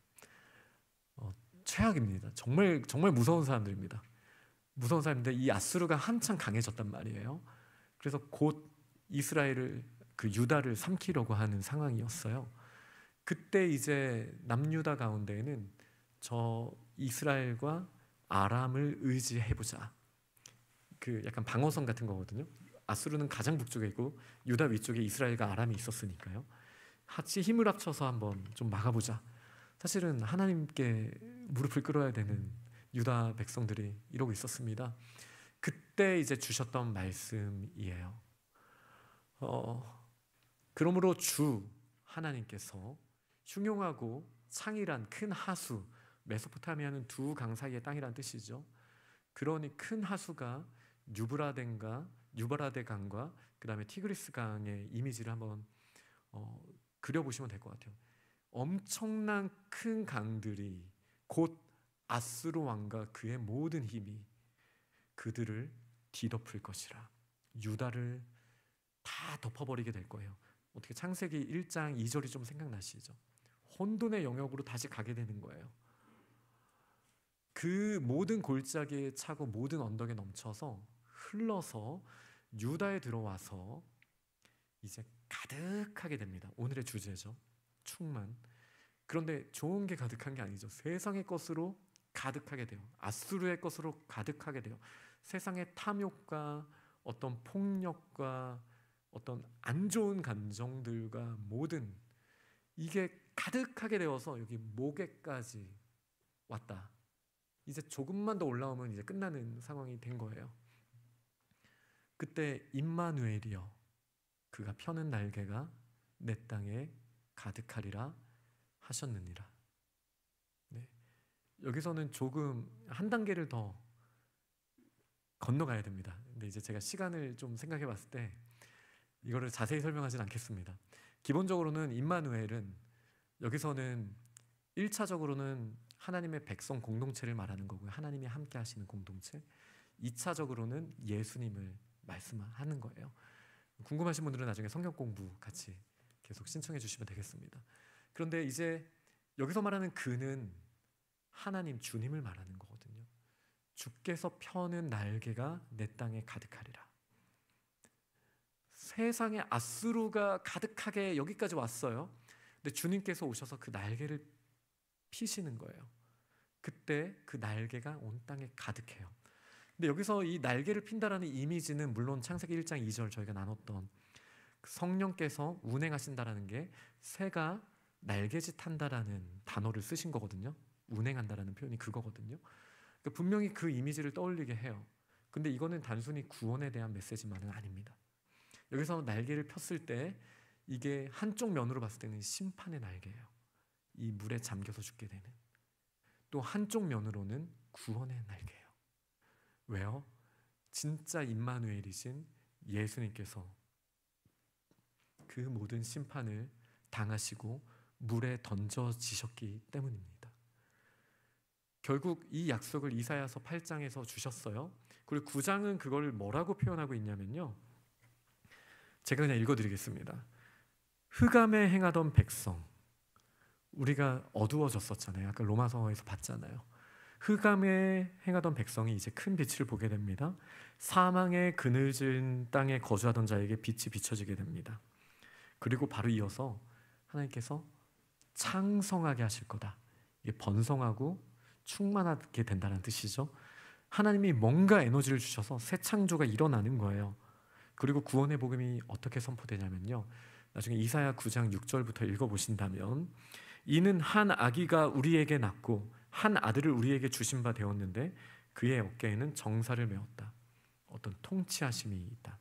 최악입니다. 정말 정말 무서운 사람들입니다. 무서운 사람인데 이 아수르가 한참 강해졌단 말이에요. 그래서 곧 이스라엘을, 그 유다를 삼키려고 하는 상황이었어요. 그때 이제 남유다 가운데에는 저 이스라엘과 아람을 의지해보자, 그 약간 방어선 같은 거거든요. 아수르는 가장 북쪽에 있고 유다 위쪽에 이스라엘과 아람이 있었으니까요. 같이 힘을 합쳐서 한번 좀 막아보자. 사실은 하나님께 무릎을 꿇어야 되는 유다 백성들이 이러고 있었습니다. 그때 이제 주셨던 말씀이에요. 그러므로 주 하나님께서 흉용하고 창이란 큰 하수, 메소포타미아는 두 강 사이의 땅이란 뜻이죠. 그러니 큰 하수가 유브라데 강과 그 다음에 티그리스 강의 이미지를 한번 그려보시면 될 것 같아요. 엄청난 큰 강들이 곧 아수르 왕과 그의 모든 힘이 그들을 뒤덮을 것이라. 유다를 다 덮어버리게 될 거예요. 어떻게 창세기 1장 2절이 좀 생각나시죠? 혼돈의 영역으로 다시 가게 되는 거예요. 그 모든 골짜기에 차고 모든 언덕에 넘쳐서 흘러서 유다에 들어와서 이제 가득하게 됩니다. 오늘의 주제죠. 충만. 그런데 좋은 게 가득한 게 아니죠. 세상의 것으로 가득하게 돼요. 아수르의 것으로 가득하게 돼요. 세상의 탐욕과 어떤 폭력과 어떤 안 좋은 감정들과 모든 이게 가득하게 되어서 여기 목에까지 왔다. 이제 조금만 더 올라오면 이제 끝나는 상황이 된 거예요. 그때 임마누엘이여 그가 펴는 날개가 내 땅에 가득하리라 하셨느니라. 네. 여기서는 조금 한 단계를 더 건너가야 됩니다. 근데 이제 제가 시간을 좀 생각해 봤을 때 이거를 자세히 설명하진 않겠습니다. 기본적으로는 임마누엘은 여기서는 1차적으로는 하나님의 백성 공동체를 말하는 거고요. 하나님이 함께 하시는 공동체. 2차적으로는 예수님을 말씀하는 거예요. 궁금하신 분들은 나중에 성경 공부 같이 계속 신청해 주시면 되겠습니다. 그런데 이제 여기서 말하는 그는 하나님 주님을 말하는 거거든요. 주께서 펴는 날개가 내 땅에 가득하리라. 세상에 아수르가 가득하게 여기까지 왔어요. 근데 주님께서 오셔서 그 날개를 피시는 거예요. 그때 그 날개가 온 땅에 가득해요. 근데 여기서 이 날개를 핀다라는 이미지는 물론 창세기 1장 2절 저희가 나눴던 성령께서 운행하신다라는 게 새가 날개짓 한다라는 단어를 쓰신 거거든요. 운행한다라는 표현이 그거거든요. 그러니까 분명히 그 이미지를 떠올리게 해요. 근데 이거는 단순히 구원에 대한 메시지만은 아닙니다. 여기서 날개를 폈을 때 이게 한쪽 면으로 봤을 때는 심판의 날개예요. 이 물에 잠겨서 죽게 되는. 또 한쪽 면으로는 구원의 날개예요. 왜요? 진짜 임마누엘이신 예수님께서 그 모든 심판을 당하시고 물에 던져지셨기 때문입니다. 결국 이 약속을 이사야서 8장에서 주셨어요. 그리고 9장은 그걸 뭐라고 표현하고 있냐면요. 제가 그냥 읽어드리겠습니다. 흑암에 행하던 백성, 우리가 어두워졌었잖아요. 아까 로마서에서 봤잖아요. 흑암에 행하던 백성이 이제 큰 빛을 보게 됩니다. 사망의 그늘진 땅에 거주하던 자에게 빛이 비춰지게 됩니다. 그리고 바로 이어서 하나님께서 창성하게 하실 거다. 이게 번성하고 충만하게 된다는 뜻이죠. 하나님이 뭔가 에너지를 주셔서 새 창조가 일어나는 거예요. 그리고 구원의 복음이 어떻게 선포되냐면요. 나중에 이사야 9장 6절부터 읽어보신다면 이는 한 아기가 우리에게 낳고 한 아들을 우리에게 주신 바 되었는데 그의 어깨에는 정사를 메었다. 어떤 통치하심이 있다.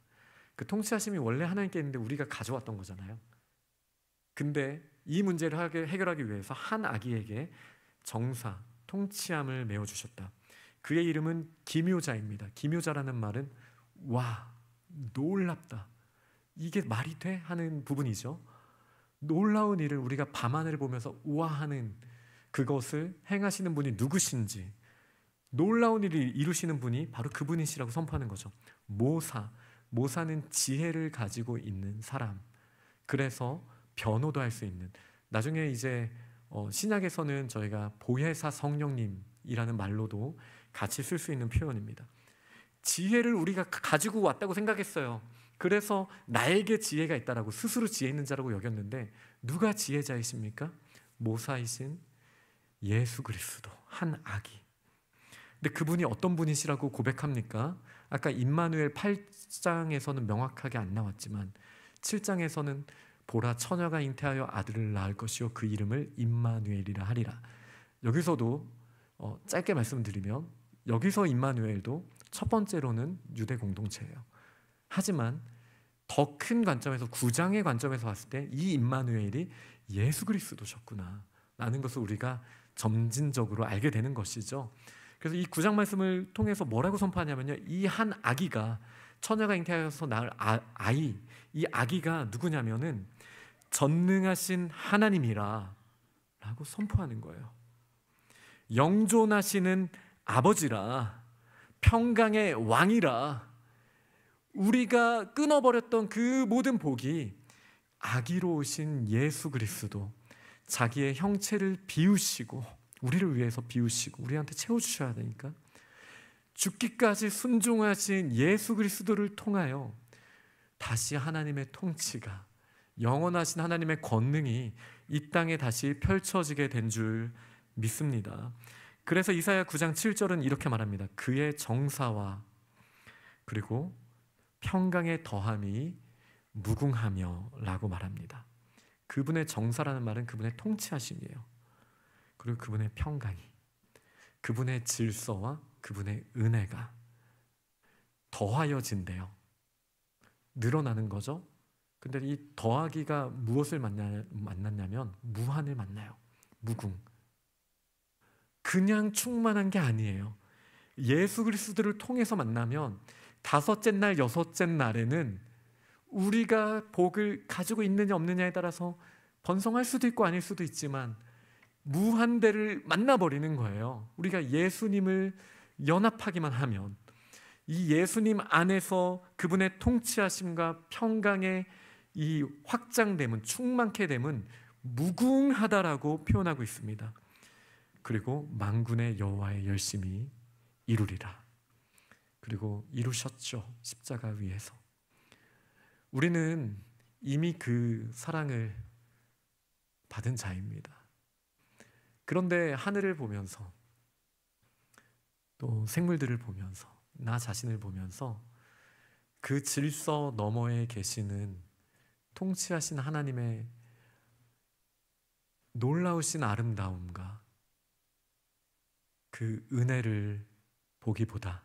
그 통치하심이 원래 하나님께 있는데 우리가 가져왔던 거잖아요. 근데 이 문제를 해결하기 위해서 한 아기에게 정사, 통치함을 메어주셨다. 그의 이름은 기묘자입니다. 기묘자라는 말은 와, 놀랍다. 이게 말이 돼? 하는 부분이죠. 놀라운 일을 우리가 밤하늘을 보면서 우아하는 그것을 행하시는 분이 누구신지, 놀라운 일을 이루시는 분이 바로 그분이시라고 선포하는 거죠. 모사는 지혜를 가지고 있는 사람. 그래서 변호도 할 수 있는. 나중에 이제 신약에서는 저희가 보혜사 성령님이라는 말로도 같이 쓸 수 있는 표현입니다. 지혜를 우리가 가지고 왔다고 생각했어요. 그래서 나에게 지혜가 있다라고 스스로 지혜 있는 자라고 여겼는데 누가 지혜자이십니까? 모사이신 예수 그리스도, 한 아기. 근데 그분이 어떤 분이시라고 고백합니까? 아까 임마누엘 8장에서는 명확하게 안 나왔지만 7장에서는 보라 처녀가 잉태하여 아들을 낳을 것이요 그 이름을 임마누엘이라 하리라. 여기서도 짧게 말씀드리면 여기서 임마누엘도 첫 번째로는 유대 공동체예요. 하지만 더 큰 관점에서, 9장의 관점에서 봤을 때 이 임마누엘이 예수 그리스도셨구나 라는 것을 우리가 점진적으로 알게 되는 것이죠. 그래서 이 9장 말씀을 통해서 뭐라고 선포하냐면요, 이 한 아기가, 처녀가 잉태하여서 낳을 아이, 이 아기가 누구냐면은 전능하신 하나님이라 라고 선포하는 거예요. 영존하시는 아버지라, 평강의 왕이라, 우리가 끊어버렸던 그 모든 복이 아기로 오신 예수 그리스도, 자기의 형체를 비우시고 우리를 위해서 비우시고 우리한테 채워주셔야 되니까 죽기까지 순종하신 예수 그리스도를 통하여 다시 하나님의 통치가, 영원하신 하나님의 권능이 이 땅에 다시 펼쳐지게 된 줄 믿습니다. 그래서 이사야 9장 7절은 이렇게 말합니다. 그의 정사와 그리고 평강의 더함이 무궁하며 라고 말합니다. 그분의 정사라는 말은 그분의 통치하심이에요. 그리고 그분의 평강이, 그분의 질서와 그분의 은혜가 더하여진대요. 늘어나는 거죠. 근데 이 더하기가 무엇을 만났냐면 무한을 만나요. 무궁. 그냥 충만한 게 아니에요. 예수 그리스도를 통해서 만나면 다섯째 날, 여섯째 날에는 우리가 복을 가지고 있느냐 없느냐에 따라서 번성할 수도 있고 아닐 수도 있지만 무한대를 만나버리는 거예요. 우리가 예수님을 연합하기만 하면, 이 예수님 안에서 그분의 통치하심과 평강의 이 확장됨은, 충만케 됨은 무궁하다라고 표현하고 있습니다. 그리고 만군의 여호와의 열심히 이루리라. 그리고 이루셨죠. 십자가 위에서. 우리는 이미 그 사랑을 받은 자입니다. 그런데 하늘을 보면서, 또 생물들을 보면서, 나 자신을 보면서 그 질서 너머에 계시는 통치하신 하나님의 놀라우신 아름다움과 그 은혜를 보기보다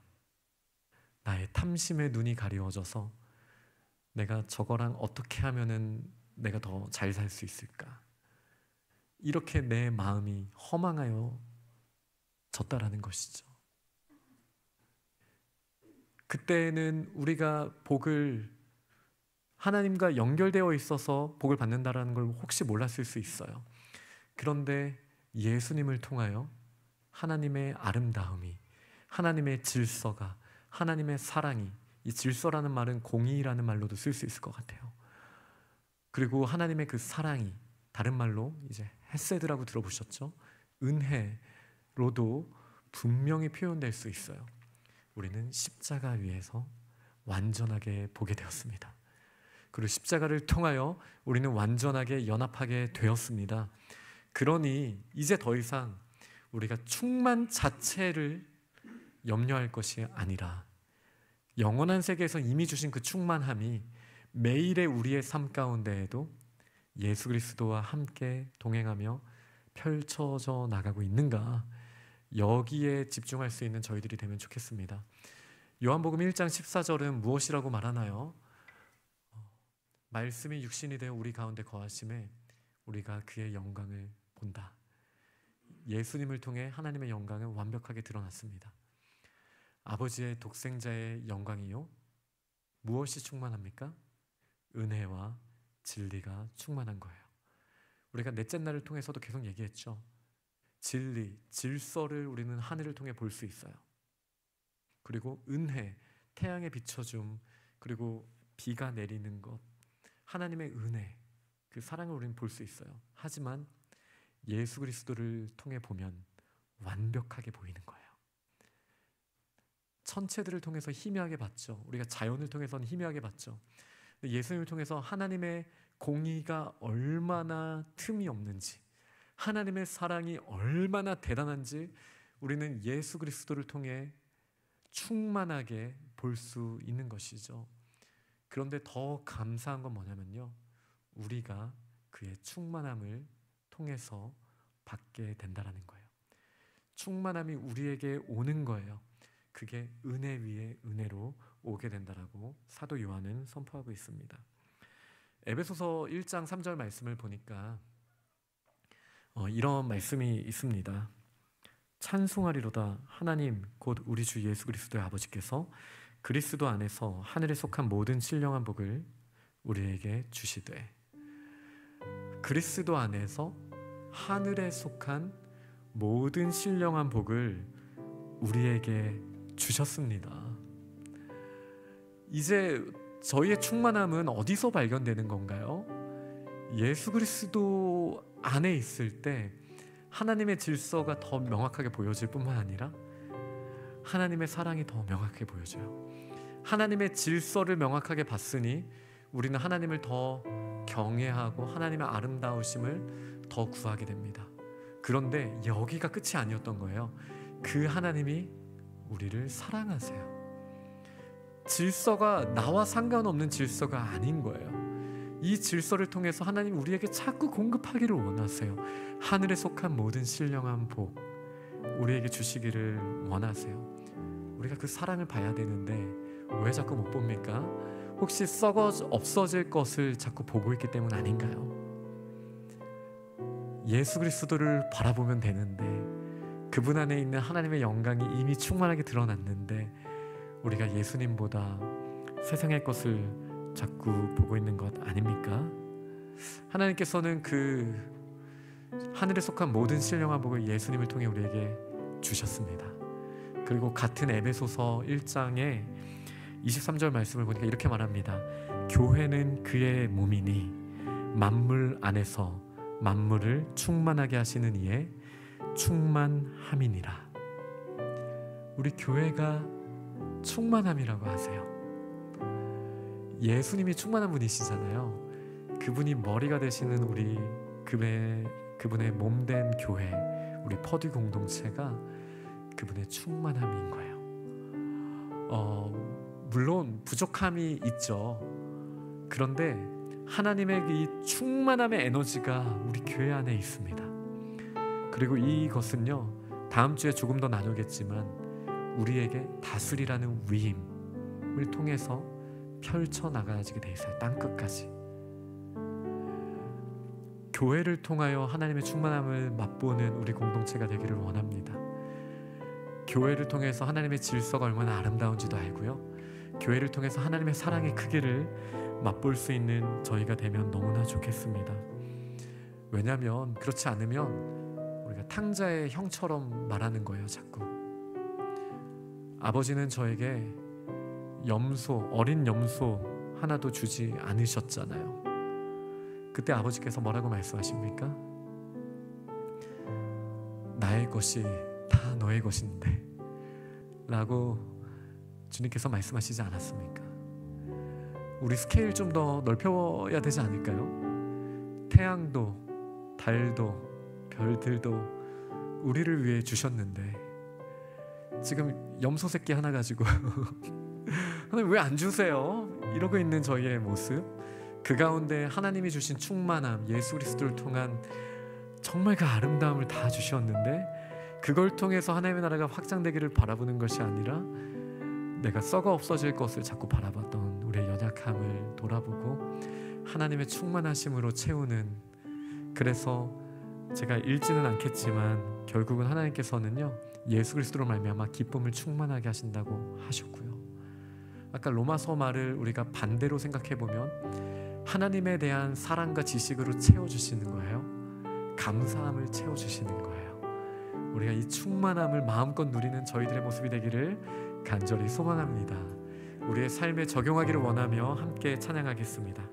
나의 탐심의 눈이 가리워져서 내가 저거랑 어떻게 하면은 내가 더 잘 살 수 있을까, 이렇게 내 마음이 허망하여 졌다라는 것이죠. 그때는 우리가 복을, 하나님과 연결되어 있어서 복을 받는다라는 걸 혹시 몰랐을 수 있어요. 그런데 예수님을 통하여 하나님의 아름다움이, 하나님의 질서가, 하나님의 사랑이, 이 질서라는 말은 공의라는 말로도 쓸 수 있을 것 같아요. 그리고 하나님의 그 사랑이, 다른 말로 이제 헤세드라고 들어보셨죠? 은혜로도 분명히 표현될 수 있어요. 우리는 십자가 위에서 완전하게 보게 되었습니다. 그리고 십자가를 통하여 우리는 완전하게 연합하게 되었습니다. 그러니 이제 더 이상 우리가 충만 자체를 염려할 것이 아니라 영원한 세계에서 이미 주신 그 충만함이 매일의 우리의 삶 가운데에도 예수 그리스도와 함께 동행하며 펼쳐져 나가고 있는가, 여기에 집중할 수 있는 저희들이 되면 좋겠습니다. 요한복음 1장 14절은 무엇이라고 말하나요? 말씀이 육신이 되어 우리 가운데 거하심에 우리가 그의 영광을 본다. 예수님을 통해 하나님의 영광은 완벽하게 드러났습니다. 아버지의 독생자의 영광이요, 무엇이 충만합니까? 은혜와 진리가 충만한 거예요. 우리가 넷째 날을 통해서도 계속 얘기했죠. 진리, 질서를 우리는 하늘을 통해 볼 수 있어요. 그리고 은혜, 태양의 비춰줌, 그리고 비가 내리는 것, 하나님의 은혜, 그 사랑을 우리는 볼 수 있어요. 하지만 예수 그리스도를 통해 보면 완벽하게 보이는 거예요. 천체들을 통해서 희미하게 봤죠. 우리가 자연을 통해서는 희미하게 봤죠. 예수님을 통해서 하나님의 공의가 얼마나 틈이 없는지, 하나님의 사랑이 얼마나 대단한지 우리는 예수 그리스도를 통해 충만하게 볼 수 있는 것이죠. 그런데 더 감사한 건 뭐냐면요, 우리가 그의 충만함을 통해서 받게 된다라는 거예요. 충만함이 우리에게 오는 거예요. 그게 은혜 위에 은혜로 오게 된다라고 사도 요한은 선포하고 있습니다. 에베소서 1장 3절 말씀을 보니까 이런 말씀이 있습니다. 찬송하리로다 하나님 곧 우리 주 예수 그리스도의 아버지께서 그리스도 안에서 하늘에 속한 모든 신령한 복을 우리에게 주시되. 그리스도 안에서 하늘에 속한 모든 신령한 복을 우리에게 주셨습니다. 이제 저희의 충만함은 어디서 발견되는 건가요? 예수 그리스도 안에 있을 때 하나님의 질서가 더 명확하게 보여질 뿐만 아니라 하나님의 사랑이 더 명확하게 보여져요. 하나님의 질서를 명확하게 봤으니 우리는 하나님을 더 경외하고 하나님의 아름다우심을 더 구하게 됩니다. 그런데 여기가 끝이 아니었던 거예요. 그 하나님이 우리를 사랑하세요. 질서가 나와 상관없는 질서가 아닌 거예요. 이 질서를 통해서 하나님 우리에게 자꾸 공급하기를 원하세요. 하늘에 속한 모든 신령한 복 우리에게 주시기를 원하세요. 우리가 그 사랑을 봐야 되는데 왜 자꾸 못 봅니까? 혹시 썩어 없어질 것을 자꾸 보고 있기 때문 아닌가요? 예수 그리스도를 바라보면 되는데 그분 안에 있는 하나님의 영광이 이미 충만하게 드러났는데 우리가 예수님보다 세상의 것을 자꾸 보고 있는 것 아닙니까? 하나님께서는 그 하늘에 속한 모든 신령한 복을 예수님을 통해 우리에게 주셨습니다. 그리고 같은 에베소서 1장에 23절 말씀을 보니까 이렇게 말합니다. 교회는 그의 몸이니 만물 안에서 만물을 충만하게 하시는 이의 충만함이니라. 우리 교회가 충만함이라고 하세요. 예수님이 충만한 분이시잖아요. 그분이 머리가 되시는 우리 그분의 몸된 교회, 우리 퍼듀 공동체가 그분의 충만함인 거예요. 물론 부족함이 있죠. 그런데 하나님의 이 충만함의 에너지가 우리 교회 안에 있습니다. 그리고 이것은요, 다음 주에 조금 더 나누겠지만 우리에게 다스리라는 위임을 통해서 펼쳐나가지게 돼 있어요. 땅끝까지. 교회를 통하여 하나님의 충만함을 맛보는 우리 공동체가 되기를 원합니다. 교회를 통해서 하나님의 질서가 얼마나 아름다운지도 알고요, 교회를 통해서 하나님의 사랑의 크기를 맛볼 수 있는 저희가 되면 너무나 좋겠습니다. 왜냐하면 그렇지 않으면 우리가 탕자의 형처럼 말하는 거예요. 자꾸 아버지는 저에게 염소, 어린 염소 하나도 주지 않으셨잖아요. 그때 아버지께서 뭐라고 말씀하십니까? 나의 것이 다 너의 것인데 라고 주님께서 말씀하시지 않았습니까? 우리 스케일 좀 더 넓혀야 되지 않을까요? 태양도 달도 별들도 우리를 위해 주셨는데 지금 염소 새끼 하나 가지고 하나님 왜 안 주세요? 이러고 있는 저희의 모습, 그 가운데 하나님이 주신 충만함, 예수 그리스도를 통한 정말 그 아름다움을 다 주셨는데 그걸 통해서 하나님의 나라가 확장되기를 바라보는 것이 아니라 내가 썩어 없어질 것을 자꾸 바라봤던 우리의 연약함을 돌아보고 하나님의 충만하심으로 채우는, 그래서 제가 읽지는 않겠지만 결국은 하나님께서는요, 예수 그리스도로 말미암아 기쁨을 충만하게 하신다고 하셨고요. 아까 로마서 말을 우리가 반대로 생각해보면 하나님에 대한 사랑과 지식으로 채워주시는 거예요. 감사함을 채워주시는 거예요. 우리가 이 충만함을 마음껏 누리는 저희들의 모습이 되기를 간절히 소망합니다. 우리의 삶에 적용하기를 원하며 함께 찬양하겠습니다.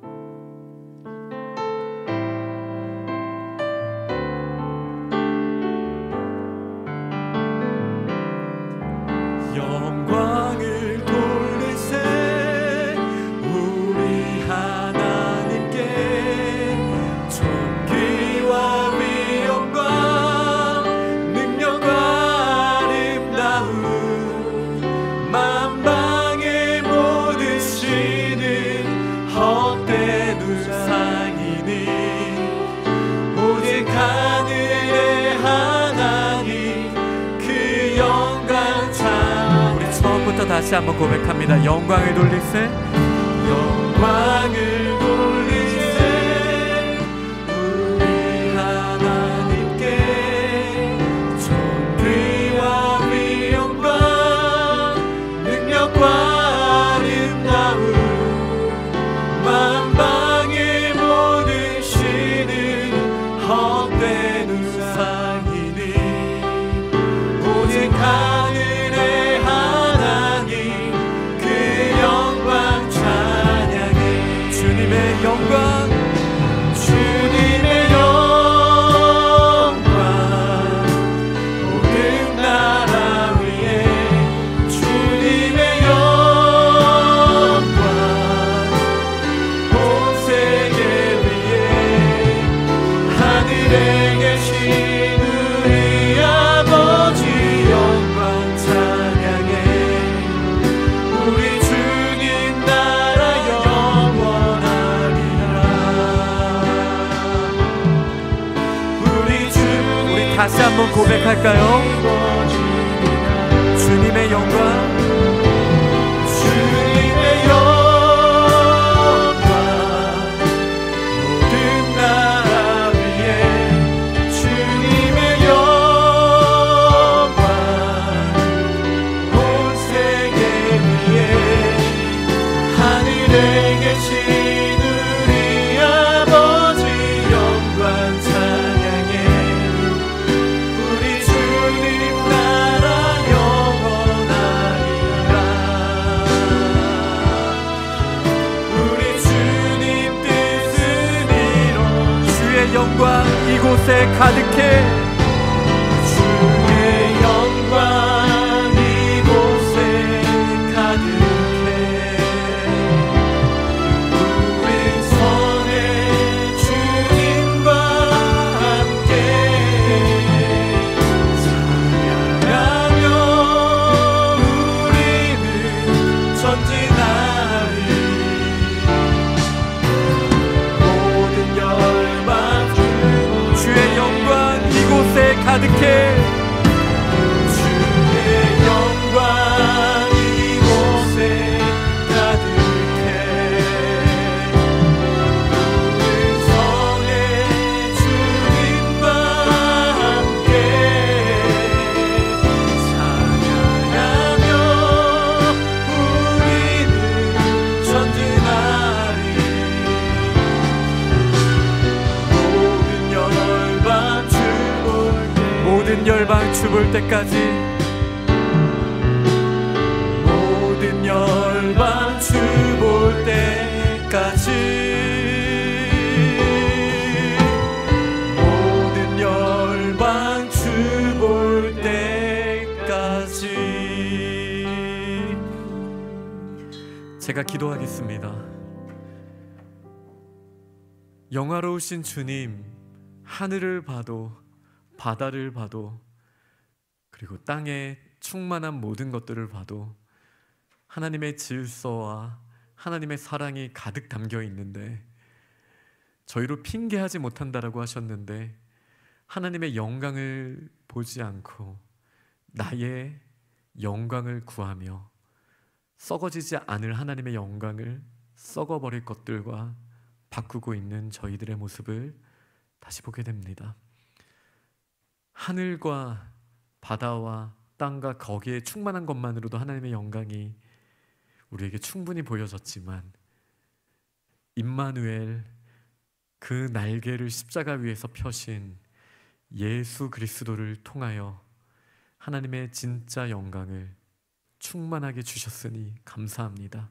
영광을 돌리세 우리 하나님께 존귀와 위엄과 능력과 아름다움 만방의 모든 신은 헛되이 다시 한번 고백합니다. 영광을 돌리세, 영광을 돌리세 우리 하나님께 존귀와 위엄과 능력과 아름다움 만방의 모든 신은 헛된 우상이니 오직 하늘의 하나님 그 영광 찬양해. 주님의 영광, 주님의 영광 모든 나라 위에 주님의 영광 온 세계 위에 하늘에 계신 우리 아버지 영광 찬양해. 우리 주님 나라 영원하리라. 우리 다시 한번 고백할까요? 주님의 영광, 주님의 영광 모든 나라 위에 주님의 영광 온 세계 위에 하늘에 계신 우리 아버지 영광 찬양해. 우리 주님 나라 영원하리라. 우리 주님 뜻은 이뤄 주의 영광 이곳에 가득해. 주의 영광 이곳에 가득해. 우리 선에 주님과 함께 찬양하며 우리는 전진하리. 모든 열방 주의 영광 이곳에 가득해. 주의 영광 이곳에 가득해. 모든 성에 주님과 함께 찬양하며 우리는 전진하리. 모든 열방 주볼 때까지, 모든 열방 주볼 때까지, 모든 열방 주볼 때까지. 제가 기도하겠습니다. 영화로우신 주님, 하늘을 봐도 바다를 봐도 그리고 땅에 충만한 모든 것들을 봐도 하나님의 질서와 하나님의 사랑이 가득 담겨 있는데 저희로 핑계하지 못한다라고 하셨는데 하나님의 영광을 보지 않고 나의 영광을 구하며 썩어지지 않을 하나님의 영광을 썩어버릴 것들과 바꾸고 있는 저희들의 모습을 다시 보게 됩니다. 하늘과 바다와 땅과 거기에 충만한 것만으로도 하나님의 영광이 우리에게 충분히 보여졌지만 임마누엘, 그 날개를 십자가 위에서 펴신 예수 그리스도를 통하여 하나님의 진짜 영광을 충만하게 주셨으니 감사합니다.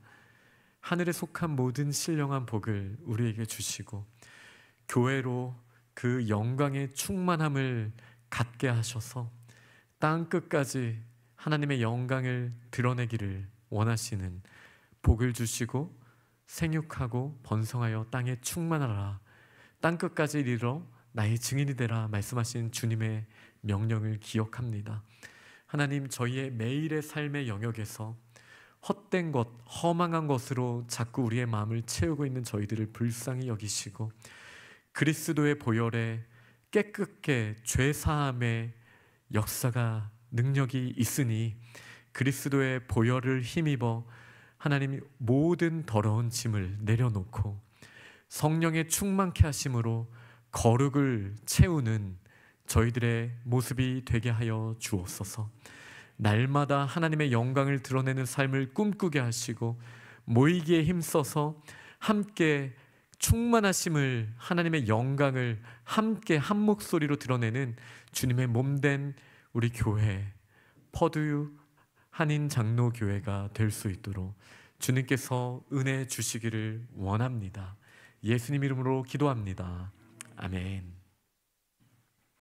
하늘에 속한 모든 신령한 복을 우리에게 주시고 교회로 그 영광의 충만함을 갖게 하셔서 땅 끝까지 하나님의 영광을 드러내기를 원하시는 복을 주시고 생육하고 번성하여 땅에 충만하라, 땅 끝까지 이르러 나의 증인이 되라 말씀하신 주님의 명령을 기억합니다. 하나님, 저희의 매일의 삶의 영역에서 헛된 것, 허망한 것으로 자꾸 우리의 마음을 채우고 있는 저희들을 불쌍히 여기시고 그리스도의 보혈에 깨끗게 죄사함의 역사가 능력이 있으니 그리스도의 보혈을 힘입어 하나님이 모든 더러운 짐을 내려놓고 성령의 충만케 하심으로 거룩을 채우는 저희들의 모습이 되게 하여 주옵소서. 날마다 하나님의 영광을 드러내는 삶을 꿈꾸게 하시고 모이기에 힘써서 함께 충만하심을, 하나님의 영광을 함께 한 목소리로 드러내는 주님의 몸된 우리 교회 퍼듀 한인 장로교회가 될 수 있도록 주님께서 은혜 주시기를 원합니다. 예수님 이름으로 기도합니다. 아멘.